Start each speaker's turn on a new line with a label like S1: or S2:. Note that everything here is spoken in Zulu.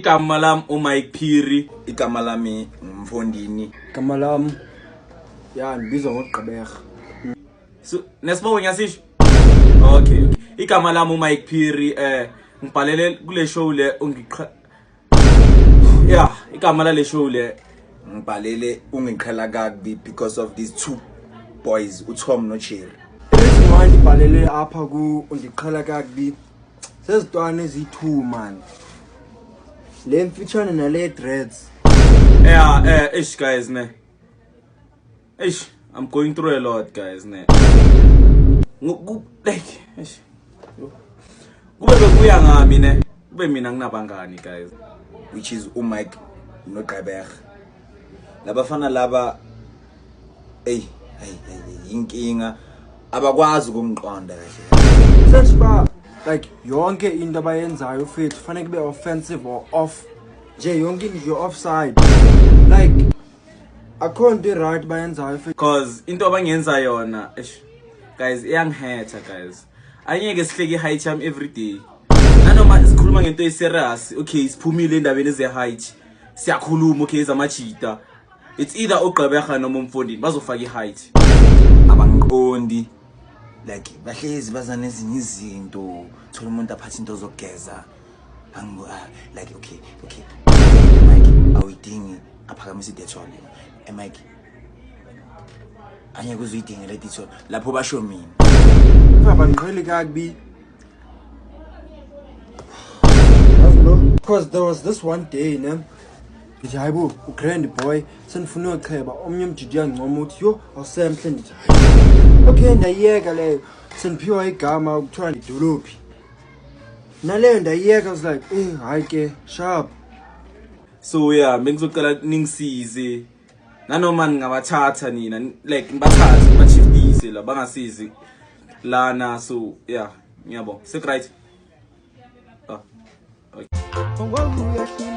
S1: Igama lami uMike Phiri, igama lami Mfondini.
S2: Igama lami ngibizwa ngoGqeberha.
S1: So nesibongo ngiyasisho. Okay. Igama lami uMike Phiri, ngibhalele kule show le igama la le show le
S3: ngibhalele ungiqhela kabi because of these two boys, uTom noCherry.
S2: Reason why ngibhalele apha ku ungiqhela kabi sezitwana ezi2 man. Le mfitshane nale dreads.
S1: Guys, ne. I'm going through a lot, guys, ne. Kube kuya ngami ne. Kube mina nginabangani, guys,
S3: which is uMike noGqeberha. Labafana laba inkinga abakwazi ukungiqonda kahle.
S2: Search ba like yonke into abayenzayo futhi fanele kube offensive or off. Nje yonke into offside. Like akho into right bayenzayo futhi
S1: because into abangenza yona guys iyangihetha, guys. Anyeke sihleke height yami every day. Nanoma sikhuluma ngento eserious, okay, siphumile endabeni eze height. Siyakhuluma, okay, zamajita. It's either uGqeberha noma uMfondini bazofaka iheight.
S3: Abangiqondi like bahlezi bazana ezinye izinto, thola umuntu aphatha into zokugeza. Like okay. Mike, awuyidingi aphakamisa idethol. Mike, anyeke uzuyidinga le dethol. Lapho basho mina.
S2: abangiqheli kabi. Because there was this one day, ne? Ngithi hayibo uGrand boy senifuna ukucheba omnye umjiji yancoma uthi yo awusemhle ndithi. Okay ndayiyeka leyo seniphiwa igama ukuthiwa idolophi. Naleyo ndayiyeka I was like hayi ke sharp.
S1: So yeah, bengizocela ningisize. Nanoma ningabathatha nina like ngibathathe bashiftise la bangasizi lana, so yeah, ngiyabonga. Right. Okay.